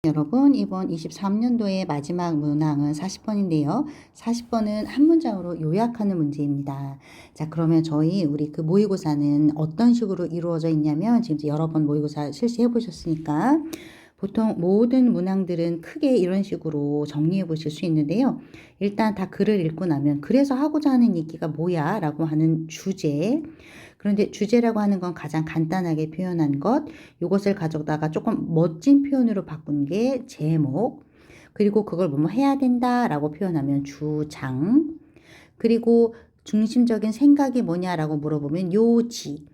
여러분, 이번 23년도의 마지막 문항은 40번인데요. 40번은 한 문장으로 요약하는 문제입니다. 자, 그러면 우리 그 모의고사는 어떤 식으로 이루어져 있냐면, 지금 여러 번 모의고사 실시해 보셨으니까, 보통 모든 문항들은 크게 이런 식으로 정리해 보실 수 있는데요. 일단 다 글을 읽고 나면, 그래서 하고자 하는 얘기가 뭐야? 라고 하는 주제. 그런데 주제라고 하는 건 가장 간단하게 표현한 것, 이것을 가져다가 조금 멋진 표현으로 바꾼 게 제목, 그리고 그걸 뭐뭐 해야 된다라고 표현하면 주장, 그리고 중심적인 생각이 뭐냐라고 물어보면 요지,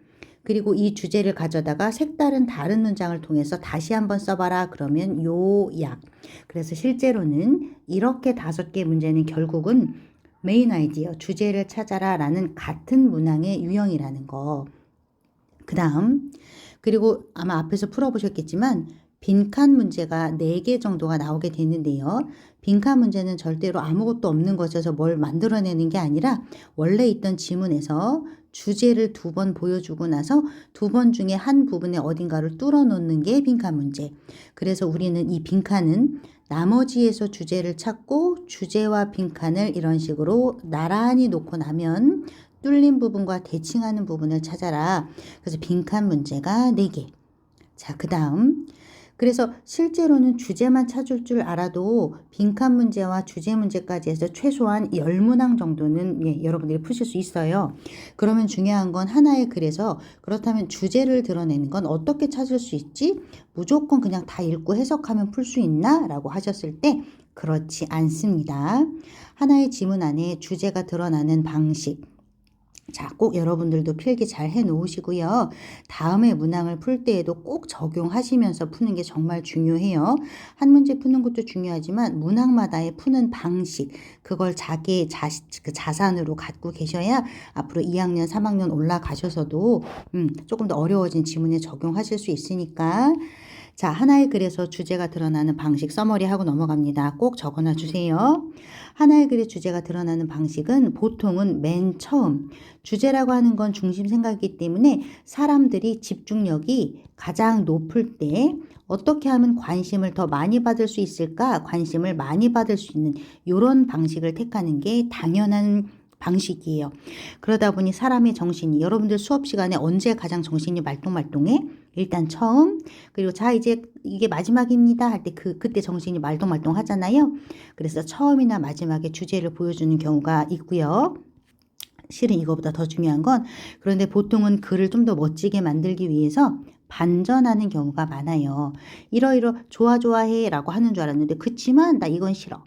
그리고 이 주제를 가져다가 색다른 다른 문장을 통해서 다시 한번 써봐라 그러면 요약. 그래서 실제로는 이렇게 5개 문제는 결국은 메인 아이디어, 주제를 찾아라 라는 같은 문항의 유형이라는 거. 그 다음, 그리고 아마 앞에서 풀어보셨겠지만 빈칸 문제가 4개 정도가 나오게 됐는데요. 빈칸 문제는 절대로 아무것도 없는 것에서 뭘 만들어내는 게 아니라 원래 있던 지문에서 주제를 2번 보여주고 나서 2번 중에 한 부분에 어딘가를 뚫어 놓는 게 빈칸 문제. 그래서 우리는 이 빈칸은 나머지에서 주제를 찾고 주제와 빈칸을 이런 식으로 나란히 놓고 나면 뚫린 부분과 대칭하는 부분을 찾아라. 그래서 빈칸 문제가 4개. 자, 그 다음. 그래서 실제로는 주제만 찾을 줄 알아도 빈칸 문제와 주제 문제까지 해서 최소한 10문항 정도는 여러분들이 푸실 수 있어요. 그러면 중요한 건 하나의 글에서 그렇다면 주제를 드러내는 건 어떻게 찾을 수 있지? 무조건 그냥 다 읽고 해석하면 풀 수 있나? 라고 하셨을 때 그렇지 않습니다. 하나의 지문 안에 주제가 드러나는 방식. 자, 꼭 여러분들도 필기 잘 해 놓으시고요. 다음에 문항을 풀 때에도 꼭 적용하시면서 푸는 게 정말 중요해요. 한 문제 푸는 것도 중요하지만 문항마다의 푸는 방식, 그걸 자기 자산으로 갖고 계셔야 앞으로 2학년, 3학년 올라가셔서도 조금 더 어려워진 지문에 적용하실 수 있으니까. 자, 하나의 글에서 주제가 드러나는 방식 서머리 하고 넘어갑니다. 꼭 적어놔 주세요. 하나의 글의 주제가 드러나는 방식은 보통은 맨 처음, 주제라고 하는 건 중심 생각이기 때문에 사람들이 집중력이 가장 높을 때 어떻게 하면 관심을 더 많이 받을 수 있을까? 관심을 많이 받을 수 있는 이런 방식을 택하는 게 당연한 방식이에요. 그러다 보니 사람의 정신이, 여러분들 수업 시간에 언제 가장 정신이 말똥말똥해? 일단 처음, 그리고 자 이제 이게 마지막입니다 할 때 그때 정신이 말똥말똥 하잖아요. 그래서 처음이나 마지막에 주제를 보여주는 경우가 있고요. 실은 이거보다 더 중요한 건, 그런데 보통은 글을 좀 더 멋지게 만들기 위해서 반전하는 경우가 많아요. 이러이러 좋아해 라고 하는 줄 알았는데 그치만 나 이건 싫어.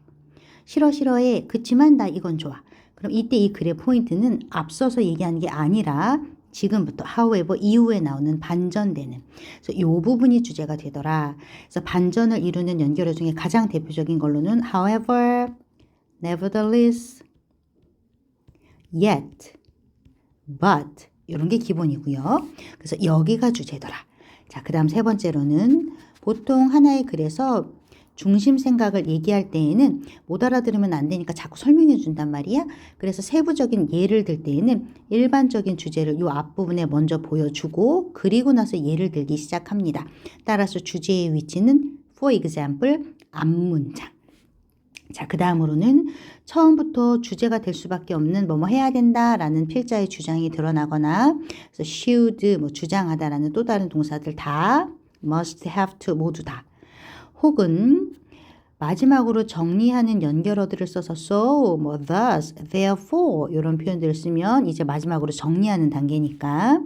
싫어해. 그치만 나 이건 좋아. 그럼 이때 이 글의 포인트는 앞서서 얘기하는 게 아니라 지금부터 however 이후에 나오는 반전되는, 그래서 이 부분이 주제가 되더라. 그래서 반전을 이루는 연결어 중에 가장 대표적인 걸로는 however, nevertheless, yet, but 이런 게 기본이고요. 그래서 여기가 주제더라. 자, 그 다음 3번째로는 보통 하나의 글에서 중심 생각을 얘기할 때에는 못 알아들으면 안 되니까 자꾸 설명해 준단 말이야. 그래서 세부적인 예를 들 때에는 일반적인 주제를 요 앞부분에 먼저 보여주고 그리고 나서 예를 들기 시작합니다. 따라서 주제의 위치는 for example, 앞문장. 자, 그 다음으로는 처음부터 주제가 될 수밖에 없는 뭐뭐 해야 된다라는 필자의 주장이 드러나거나, 그래서 should, 주장하다라는 또 다른 동사들 다, must, have to 모두 다. 혹은 마지막으로 정리하는 연결어들을 써서 so, thus, therefore 이런 표현들을 쓰면 이제 마지막으로 정리하는 단계니까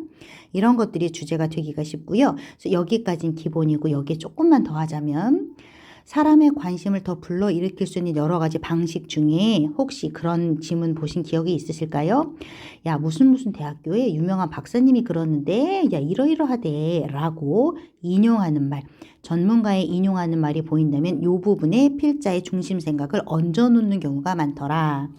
이런 것들이 주제가 되기가 쉽고요. 그래서 여기까지는 기본이고 여기에 조금만 더 하자면 사람의 관심을 더 불러일으킬 수 있는 여러 가지 방식 중에 혹시 그런 지문 보신 기억이 있으실까요? 야, 무슨 대학교에 유명한 박사님이 그러는데 야, 이러이러하대 라고 인용하는 말, 전문가의 인용하는 말이 보인다면 이 부분에 필자의 중심 생각을 얹어 놓는 경우가 많더라.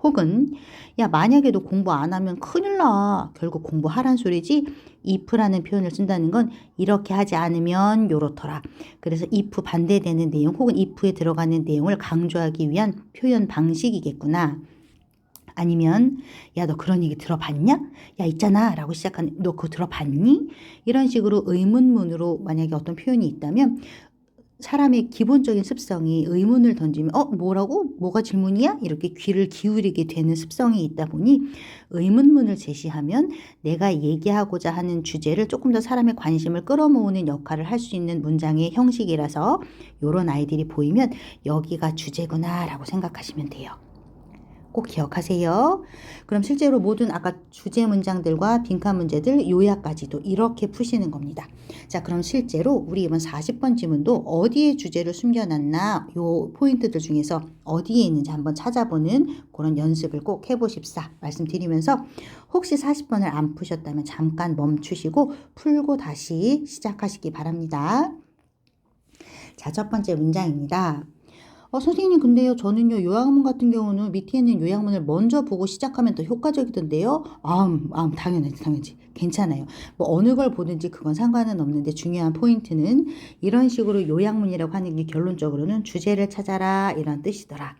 혹은 야, 만약에 너 공부 안 하면 큰일 나. 결국 공부하란 소리지. if라는 표현을 쓴다는 건 이렇게 하지 않으면 요렇더라. 그래서 if 반대되는 내용 혹은 if에 들어가는 내용을 강조하기 위한 표현 방식이겠구나. 아니면 야, 너 그런 얘기 들어봤냐? 야, 있잖아 라고 시작하는, 너 그거 들어봤니? 이런 식으로 의문문으로 만약에 어떤 표현이 있다면 사람의 기본적인 습성이 의문을 던지면 뭐라고? 뭐가 질문이야? 이렇게 귀를 기울이게 되는 습성이 있다 보니 의문문을 제시하면 내가 얘기하고자 하는 주제를 조금 더 사람의 관심을 끌어모으는 역할을 할 수 있는 문장의 형식이라서 이런 아이들이 보이면 여기가 주제구나 라고 생각하시면 돼요. 꼭 기억하세요. 그럼 실제로 모든 아까 주제 문장들과 빈칸 문제들 요약까지도 이렇게 푸시는 겁니다. 자, 그럼 실제로 우리 이번 40번 지문도 어디에 주제를 숨겨놨나 요 포인트들 중에서 어디에 있는지 한번 찾아보는 그런 연습을 꼭 해보십사 말씀드리면서 혹시 40번을 안 푸셨다면 잠깐 멈추시고 풀고 다시 시작하시기 바랍니다. 자, 첫 번째 문장입니다. 선생님 근데요 저는요 요약문 같은 경우는 밑에 있는 요약문을 먼저 보고 시작하면 더 효과적이던데요. 당연하지 괜찮아요. 뭐 어느 걸 보든지 그건 상관은 없는데 중요한 포인트는 이런 식으로 요약문이라고 하는 게 결론적으로는 주제를 찾아라 이런 뜻이더라.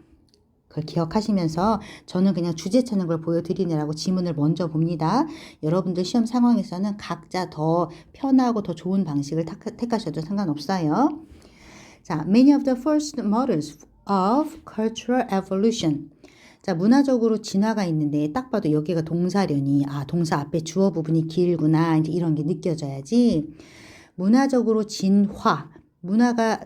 그걸 기억하시면서 저는 그냥 주제 찾는 걸 보여드리느라고 지문을 먼저 봅니다. 여러분들 시험 상황에서는 각자 더 편하고 더 좋은 방식을 택하셔도 상관없어요. 자, many of the first models of cultural evolution. 자, 문화적으로 진화가 있는데 딱 봐도 여기가 동사련이 동사 앞에 주어 부분이 길구나 이제 이런 게 느껴져야지. 문화적으로 진화, 문화가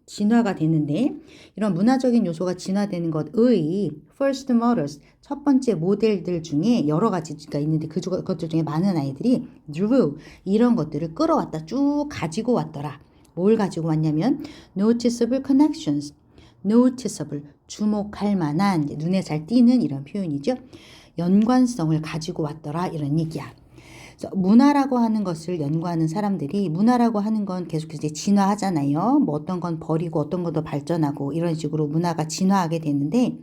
진화가 되는데 이런 문화적인 요소가 진화되는 것의 first models 첫 번째 모델들 중에 여러 가지가 있는데 그것들 중에 많은 아이들이 drew 이런 것들을 끌어왔다 쭉 가지고 왔더라. 뭘 가지고 왔냐면 noticeable connections, noticeable, 주목할 만한, 눈에 잘 띄는 이런 표현이죠. 연관성을 가지고 왔더라 이런 얘기야. 그래서 문화라고 하는 것을 연구하는 사람들이 문화라고 하는 건 계속해서 진화하잖아요. 뭐 어떤 건 버리고 어떤 건 더 발전하고 이런 식으로 문화가 진화하게 되는데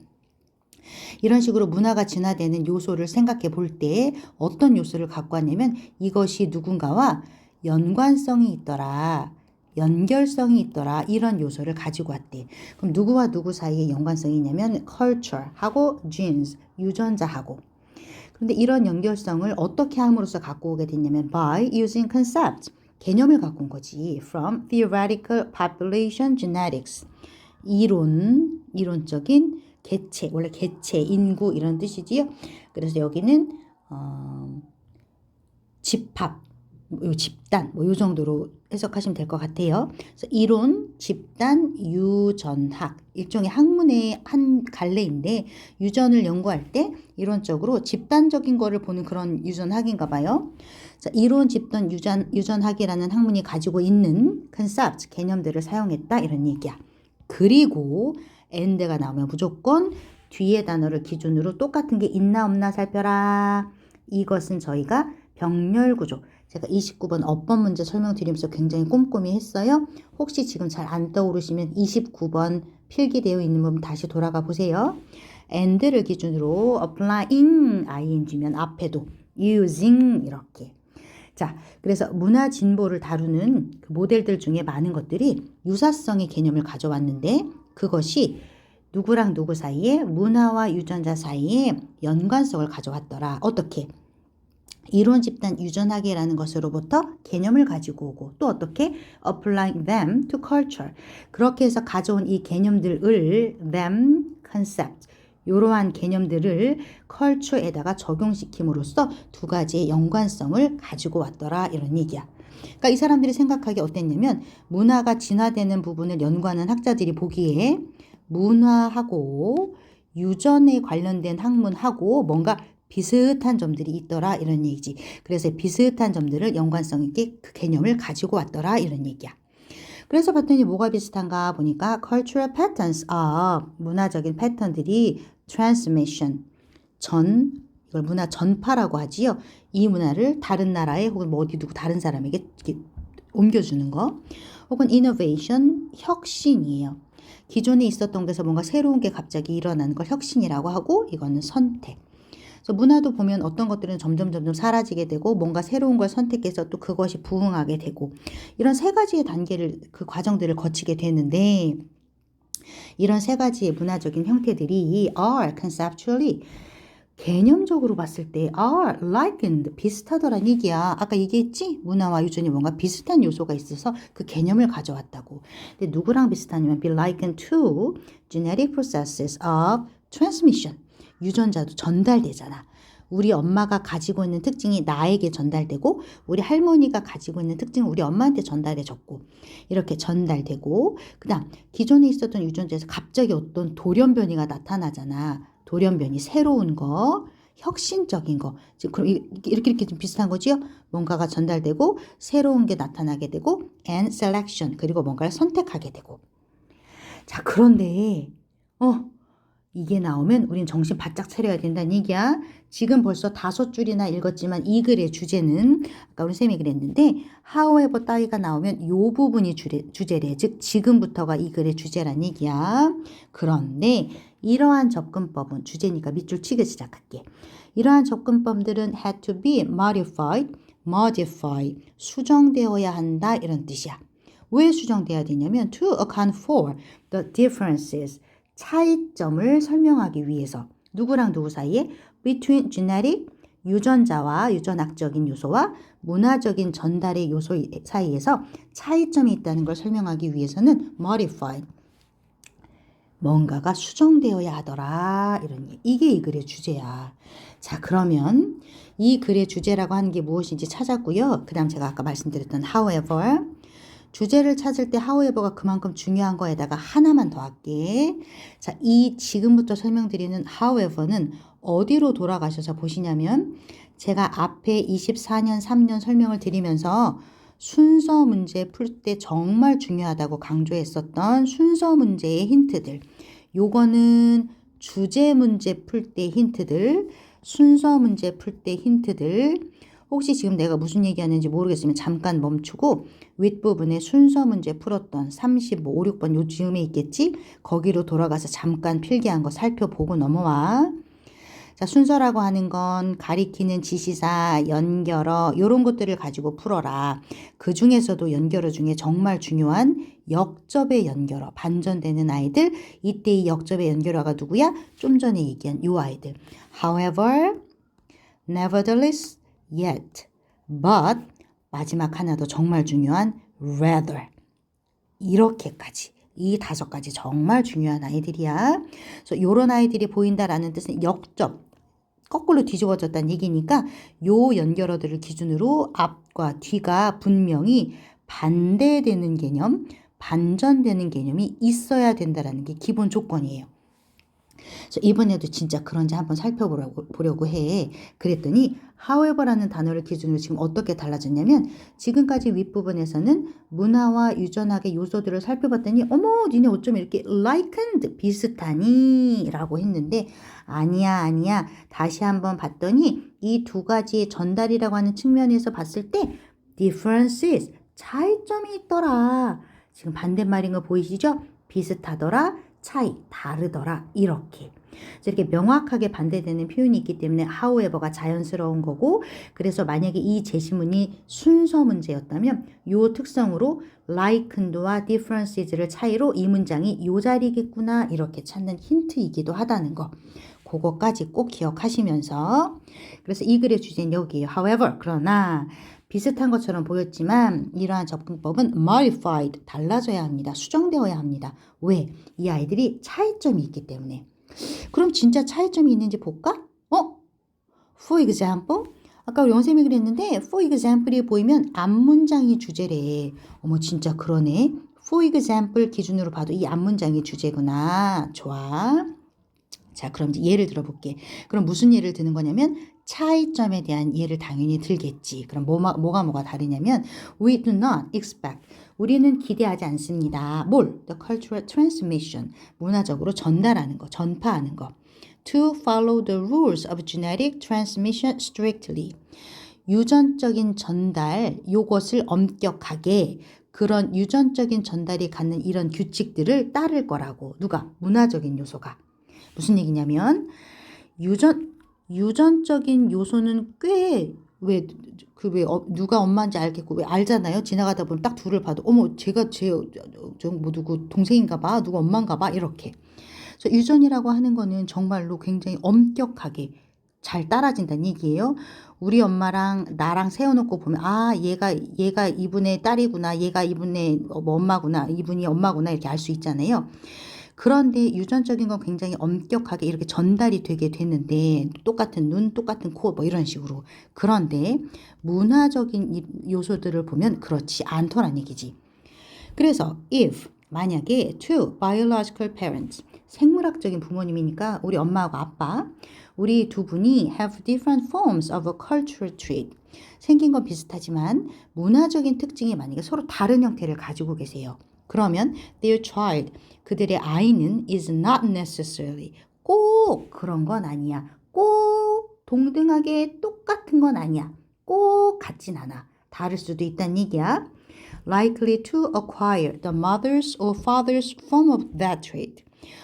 이런 식으로 문화가 진화되는 요소를 생각해 볼 때 어떤 요소를 갖고 왔냐면 이것이 누군가와 연관성이 있더라. 연결성이 있더라 이런 요소를 가지고 왔대. 그럼 누구와 누구 사이에 연관성이 있냐면 culture하고 genes 유전자하고. 그런데 이런 연결성을 어떻게 함으로써 갖고 오게 됐냐면 by using concepts 개념을 갖고 온 거지. from theoretical population genetics 이론적인 개체 원래 개체 인구 이런 뜻이지요. 그래서 여기는 집합 집단 요 정도로 해석하시면 될 것 같아요. 그래서 이론, 집단, 유전학 일종의 학문의 한 갈래인데 유전을 연구할 때 이론적으로 집단적인 거를 보는 그런 유전학인가 봐요. 자, 이론, 집단, 유전학이라는 학문이 가지고 있는 concept 개념들을 사용했다 이런 얘기야. 그리고 and가 나오면 무조건 뒤에 단어를 기준으로 똑같은 게 있나 없나 살펴라. 이것은 저희가 병렬구조 제가 29번 어법 문제 설명드리면서 굉장히 꼼꼼히 했어요. 혹시 지금 잘 안 떠오르시면 29번 필기되어 있는 부분 다시 돌아가 보세요. and를 기준으로 applying ing면 앞에도 using 이렇게. 자, 그래서 문화 진보를 다루는 그 모델들 중에 많은 것들이 유사성의 개념을 가져왔는데 그것이 누구랑 누구 사이에 문화와 유전자 사이에 연관성을 가져왔더라. 어떻게? 이론 집단 유전학이라는 것으로부터 개념을 가지고 오고 또 어떻게 applying them to culture 그렇게 해서 가져온 이 개념들을 them concept 이러한 개념들을 culture에다가 적용시킴으로써 두 가지의 연관성을 가지고 왔더라 이런 얘기야. 그러니까 이 사람들이 생각하기 어땠냐면 문화가 진화되는 부분을 연구하는 학자들이 보기에 문화하고 유전에 관련된 학문하고 뭔가 비슷한 점들이 있더라 이런 얘기지. 그래서 비슷한 점들을 연관성 있게 그 개념을 가지고 왔더라 이런 얘기야. 그래서 봤더니 뭐가 비슷한가 보니까 cultural patterns 문화적인 패턴들이 transmission 이걸 문화 전파라고 하지요. 이 문화를 다른 나라에 혹은 뭐 어디 누구 다른 사람에게 옮겨주는 거 혹은 innovation 혁신이에요. 기존에 있었던 데서 뭔가 새로운 게 갑자기 일어나는 걸 혁신이라고 하고 이거는 선택. 그래서 문화도 보면 어떤 것들은 점점 사라지게 되고 뭔가 새로운 걸 선택해서 또 그것이 부흥하게 되고 이런 세 가지의 단계를 그 과정들을 거치게 되는데 이런 세 가지의 문화적인 형태들이 are conceptually 개념적으로 봤을 때 are likened 비슷하더란 얘기야. 아까 얘기했지? 문화와 유전이 뭔가 비슷한 요소가 있어서 그 개념을 가져왔다고. 근데 누구랑 비슷하냐면 be likened to genetic processes of transmission. 유전자도 전달되잖아. 우리 엄마가 가지고 있는 특징이 나에게 전달되고 우리 할머니가 가지고 있는 특징은 우리 엄마한테 전달해줬고 이렇게 전달되고 그다음 기존에 있었던 유전자에서 갑자기 어떤 돌연변이가 나타나잖아. 돌연변이 새로운 거, 혁신적인 거. 지금 그럼 이렇게 좀 비슷한 거지요? 뭔가가 전달되고 새로운 게 나타나게 되고 and selection 그리고 뭔가를 선택하게 되고. 자, 그런데 이게 나오면 우린 정신 바짝 차려야 된다는 얘기야. 지금 벌써 5줄이나 읽었지만 이 글의 주제는 아까 우리 쌤이 그랬는데 however 따위가 나오면 요 부분이 주제래. 즉 지금부터가 이 글의 주제란 얘기야. 그런데 이러한 접근법은 주제니까 밑줄 치기 시작할게. 이러한 접근법들은 had to be modify, 수정되어야 한다 이런 뜻이야. 왜 수정돼야 되냐면 to account for the differences 차이점을 설명하기 위해서 누구랑 누구 사이에 between genetic 유전자와 유전학적인 요소와 문화적인 전달의 요소 사이에서 차이점이 있다는 걸 설명하기 위해서는 modify 뭔가가 수정되어야 하더라 이런 이게 이 글의 주제야. 자 그러면 이 글의 주제라고 하는 게 무엇인지 찾았고요. 그 다음 제가 아까 말씀드렸던 however 주제를 찾을 때 however가 그만큼 중요한 거에다가 하나만 더 할게. 자, 이 지금부터 설명드리는 however는 어디로 돌아가셔서 보시냐면 제가 앞에 24년 3년 설명을 드리면서 순서 문제 풀 때 정말 중요하다고 강조했었던 순서 문제의 힌트들. 요거는 주제 문제 풀 때 힌트들, 순서 문제 풀 때 힌트들. 혹시 지금 내가 무슨 얘기하는지 모르겠으면 잠깐 멈추고 윗부분에 순서 문제 풀었던 35, 5, 6번 요 즈음에 있겠지? 거기로 돌아가서 잠깐 필기한 거 살펴보고 넘어와. 자, 순서라고 하는 건 가리키는 지시사, 연결어 요런 것들을 가지고 풀어라. 그 중에서도 연결어 중에 정말 중요한 역접의 연결어, 반전되는 아이들. 이때 이 역접의 연결어가 누구야? 좀 전에 얘기한 요 아이들. However, nevertheless, yet, but 마지막 하나 더 정말 중요한 rather 이렇게까지 이 5가지 정말 중요한 아이들이야. 그래서 이런 아이들이 보인다라는 뜻은 역접 거꾸로 뒤집어졌다는 얘기니까 요 연결어들을 기준으로 앞과 뒤가 분명히 반대되는 개념, 반전되는 개념이 있어야 된다라는 게 기본 조건이에요. 그래서 이번에도 진짜 그런지 한번 살펴보려고 해. 그랬더니 however라는 단어를 기준으로 지금 어떻게 달라졌냐면 지금까지 윗부분에서는 문화와 유전학의 요소들을 살펴봤더니 어머 니네 어쩜 이렇게 likened 비슷하니? 라고 했는데 아니야. 다시 한번 봤더니 이 2가지의 전달이라고 하는 측면에서 봤을 때 differences 차이점이 있더라. 지금 반대말인 거 보이시죠? 비슷하더라. 차이, 다르더라. 이렇게. 이렇게 명확하게 반대되는 표현이 있기 때문에 however가 자연스러운 거고 그래서 만약에 이 제시문이 순서 문제였다면 요 특성으로 likened와 differences를 차이로 이 문장이 요 자리겠구나 이렇게 찾는 힌트이기도 하다는 거. 그거까지 꼭 기억하시면서 그래서 이 글의 주제는 여기에요. however 그러나 비슷한 것처럼 보였지만 이러한 접근법은 modified, 달라져야 합니다. 수정되어야 합니다. 왜? 이 아이들이 차이점이 있기 때문에. 그럼 진짜 차이점이 있는지 볼까? For example, 아까 우리 영쌤이 그랬는데 for example이 보이면 앞문장이 주제래. 어머 진짜 그러네. For example 기준으로 봐도 이 앞문장이 주제구나. 좋아. 자, 그럼 이제 예를 들어볼게. 그럼 무슨 예를 드는 거냐면 차이점에 대한 예를 당연히 들겠지. 그럼 뭐가 다르냐면 we do not expect. 우리는 기대하지 않습니다. 뭘? The cultural transmission. 문화적으로 전달하는 거, 전파하는 거. To follow the rules of genetic transmission strictly. 유전적인 전달, 요것을 엄격하게 그런 유전적인 전달이 갖는 이런 규칙들을 따를 거라고. 누가? 문화적인 요소가. 무슨 얘기냐면 유전적인 요소는 꽤 누가 엄마인지 알겠고 왜 알잖아요. 지나가다 보면 딱 둘을 봐도 어머 제가 뭐 누구 동생인가 봐, 누구 엄마인가 봐 이렇게. 그래서 유전이라고 하는 거는 정말로 굉장히 엄격하게 잘 따라진다는 얘기예요. 우리 엄마랑 나랑 세워놓고 보면 얘가 이분의 딸이구나, 얘가 이분의 뭐 엄마구나, 이분이 엄마구나 이렇게 알 수 있잖아요. 그런데 유전적인 건 굉장히 엄격하게 이렇게 전달이 되게 되는데 똑같은 눈, 똑같은 코 뭐 이런 식으로. 그런데 문화적인 요소들을 보면 그렇지 않더란 얘기지. 그래서 if 만약에 two biological parents 생물학적인 부모님이니까 우리 엄마하고 아빠 우리 두 분이 have different forms of a cultural trait 생긴 건 비슷하지만 문화적인 특징이 만약에 서로 다른 형태를 가지고 계세요. 그러면 their child 그들의 아이는 is not necessarily 꼭 그런 건 아니야. 꼭 동등하게 똑같은 건 아니야. 꼭 같진 않아. 다를 수도 있다는 얘기야. likely to acquire the mother's or father's form of that trait.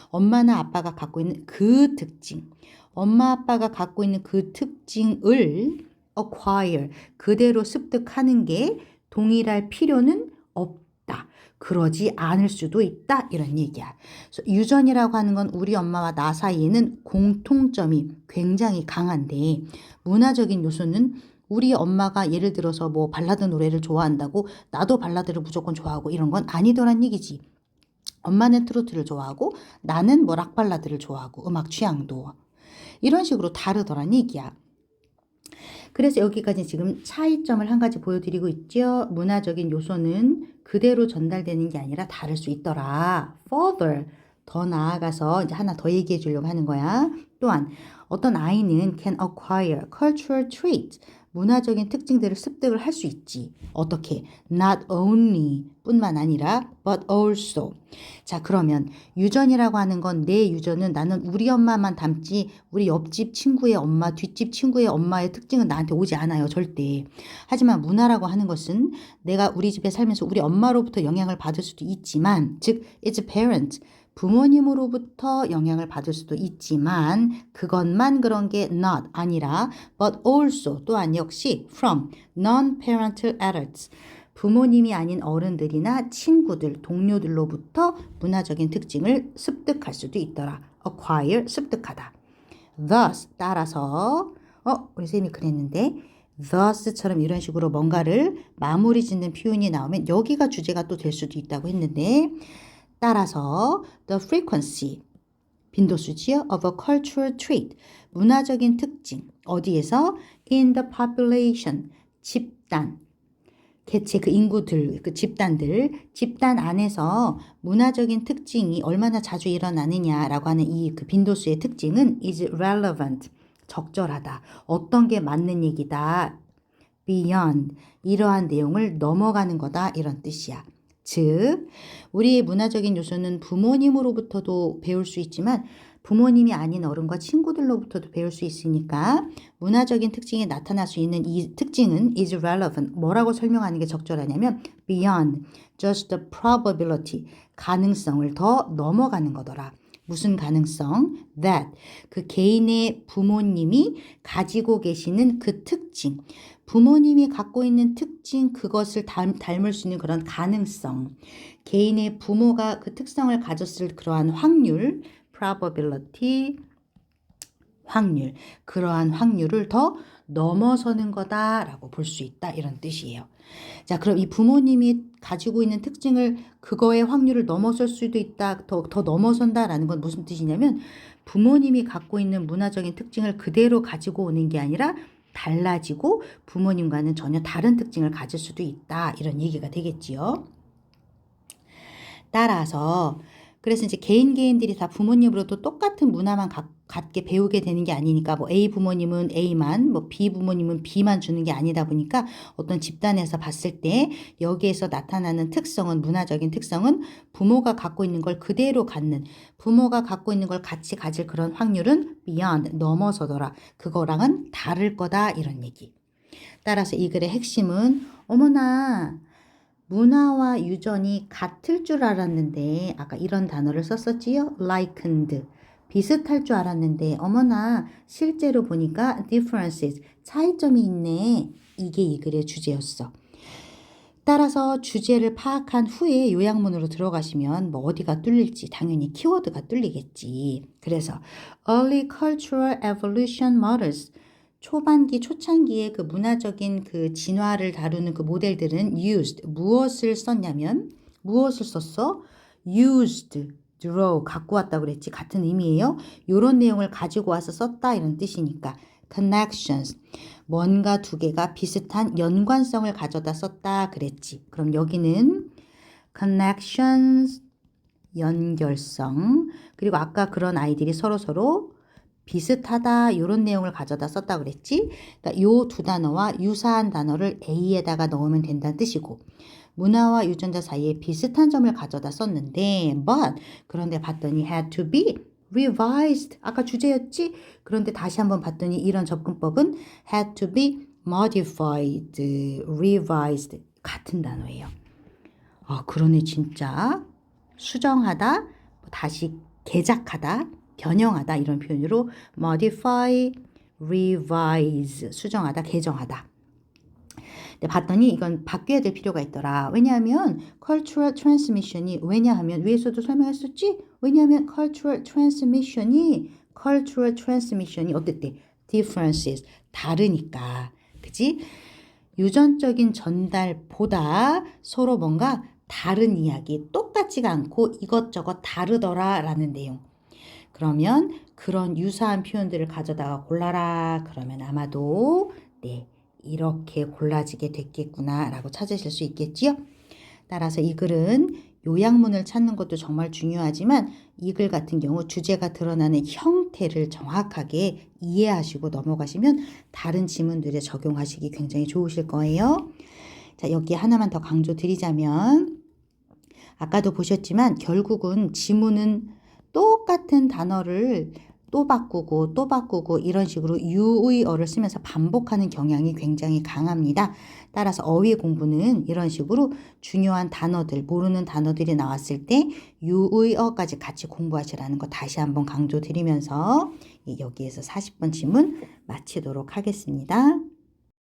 엄마나 아빠가 갖고 있는 그 특징, 엄마 아빠가 갖고 있는 그 특징을 acquire, 그대로 습득하는 게 동일할 필요는 없다. 그러지 않을 수도 있다. 이런 얘기야. 그래서 유전이라고 하는 건 우리 엄마와 나 사이에는 공통점이 굉장히 강한데 문화적인 요소는 우리 엄마가 예를 들어서 뭐 발라드 노래를 좋아한다고 나도 발라드를 무조건 좋아하고 이런 건 아니더란 얘기지. 엄마는 트로트를 좋아하고 나는 뭐 락 발라드를 좋아하고 음악 취향도 이런 식으로 다르더란 얘기야. 그래서 여기까지 지금 차이점을 한 가지 보여드리고 있죠. 문화적인 요소는 그대로 전달되는 게 아니라 다를 수 있더라. Further, 더 나아가서 이제 하나 더 얘기해 주려고 하는 거야. 또한 어떤 아이는 can acquire cultural traits, 문화적인 특징들을 습득을 할 수 있지. 어떻게? Not only 뿐만 아니라 but also. 자, 그러면 유전이라고 하는 건 내 유전은 나는 우리 엄마만 닮지 우리 옆집 친구의 엄마, 뒷집 친구의 엄마의 특징은 나한테 오지 않아요. 절대. 하지만 문화라고 하는 것은 내가 우리 집에 살면서 우리 엄마로부터 영향을 받을 수도 있지만 즉 it's parent, 부모님으로부터 영향을 받을 수도 있지만 그것만 그런 게 not 아니라 but also 또한 역시 from non-parental adults 부모님이 아닌 어른들이나 친구들, 동료들로부터 문화적인 특징을 습득할 수도 있더라. acquire, 습득하다. thus, 따라서 우리 쌤이 그랬는데 thus처럼 이런 식으로 뭔가를 마무리 짓는 표현이 나오면 여기가 주제가 또 될 수도 있다고 했는데 따라서 the frequency, 빈도수지요 of a cultural trait, 문화적인 특징, 어디에서? in the population, 집단, 개체 그 인구들, 그 집단들, 집단 안에서 문화적인 특징이 얼마나 자주 일어나느냐라고 하는 이 그 빈도수의 특징은 is relevant, 적절하다. 어떤 게 맞는 얘기다. beyond, 이러한 내용을 넘어가는 거다. 이런 뜻이야. 즉, 우리의 문화적인 요소는 부모님으로부터도 배울 수 있지만 부모님이 아닌 어른과 친구들로부터도 배울 수 있으니까 문화적인 특징이 나타날 수 있는 이 특징은 is relevant. 뭐라고 설명하는 게 적절하냐면 beyond, just the probability, 가능성을 더 넘어가는 거더라. 무슨 가능성? that, 그 개인의 부모님이 가지고 계시는 그 특징, 부모님이 갖고 있는 특징 그것을 닮을 수 있는 그런 가능성, 개인의 부모가 그 특성을 가졌을 그러한 확률, probability, 확률, 그러한 확률을 더 넘어서는 거다라고 볼 수 있다 이런 뜻이에요. 자, 그럼 이 부모님이 가지고 있는 특징을 그거의 확률을 넘어설 수도 있다, 더 넘어선다라는 건 무슨 뜻이냐면 부모님이 갖고 있는 문화적인 특징을 그대로 가지고 오는 게 아니라 달라지고 부모님과는 전혀 다른 특징을 가질 수도 있다 이런 얘기가 되겠지요. 따라서 그래서 이제 개인들이 다 부모님으로부터 똑같은 문화만 갖게 배우게 되는 게 아니니까 뭐 A 부모님은 A만 뭐 B 부모님은 B만 주는 게 아니다 보니까 어떤 집단에서 봤을 때 여기에서 나타나는 특성은 문화적인 특성은 부모가 갖고 있는 걸 그대로 갖는 부모가 갖고 있는 걸 같이 가질 그런 확률은 beyond 넘어서더라. 그거랑은 다를 거다 이런 얘기. 따라서 이 글의 핵심은 어머나 문화와 유전이 같을 줄 알았는데 아까 이런 단어를 썼었지요. likened. 비슷할 줄 알았는데 어머나 실제로 보니까 differences. 차이점이 있네. 이게 이 글의 주제였어. 따라서 주제를 파악한 후에 요약문으로 들어가시면 뭐 어디가 뚫릴지 당연히 키워드가 뚫리겠지. 그래서 Early Cultural Evolution Models 초반기, 초창기의 그 문화적인 그 진화를 다루는 그 모델들은 used, 무엇을 썼냐면 무엇을 썼어? used, draw, 갖고 왔다고 그랬지. 같은 의미예요. 이런 내용을 가지고 와서 썼다 이런 뜻이니까 connections, 뭔가 두 개가 비슷한 연관성을 가져다 썼다 그랬지. 그럼 여기는 connections, 연결성, 그리고 아까 그런 아이들이 서로서로 비슷하다 이런 내용을 가져다 썼다 그랬지. 그러니까 요 두 단어와 유사한 단어를 A에다가 넣으면 된다는 뜻이고 문화와 유전자 사이에 비슷한 점을 가져다 썼는데 그런데 봤더니 had to be revised. 아까 주제였지? 그런데 다시 한번 봤더니 이런 접근법은 had to be modified, revised 같은 단어예요. 그러네 진짜. 수정하다, 다시 개작하다, 변형하다 이런 표현으로 modify, revise, 수정하다, 개정하다. 근데 봤더니 이건 바뀌어야 될 필요가 있더라. 왜냐하면 cultural transmission이 왜냐하면 위에서도 설명했었지? 왜냐하면 cultural transmission이 어땠대? differences, 다르니까. 그지? 유전적인 전달보다 서로 뭔가 다른 이야기, 똑같지가 않고 이것저것 다르더라 라는 내용. 그러면 그런 유사한 표현들을 가져다가 골라라. 그러면 아마도 이렇게 골라지게 됐겠구나 라고 찾으실 수 있겠지요. 따라서 이 글은 요약문을 찾는 것도 정말 중요하지만 이 글 같은 경우 주제가 드러나는 형태를 정확하게 이해하시고 넘어가시면 다른 지문들에 적용하시기 굉장히 좋으실 거예요. 자, 여기 하나만 더 강조 드리자면 아까도 보셨지만 결국은 지문은 똑같은 단어를 또 바꾸고 이런 식으로 유의어를 쓰면서 반복하는 경향이 굉장히 강합니다. 따라서 어휘 공부는 이런 식으로 중요한 단어들, 모르는 단어들이 나왔을 때 유의어까지 같이 공부하시라는 거 다시 한번 강조드리면서 여기에서 40번 지문 마치도록 하겠습니다.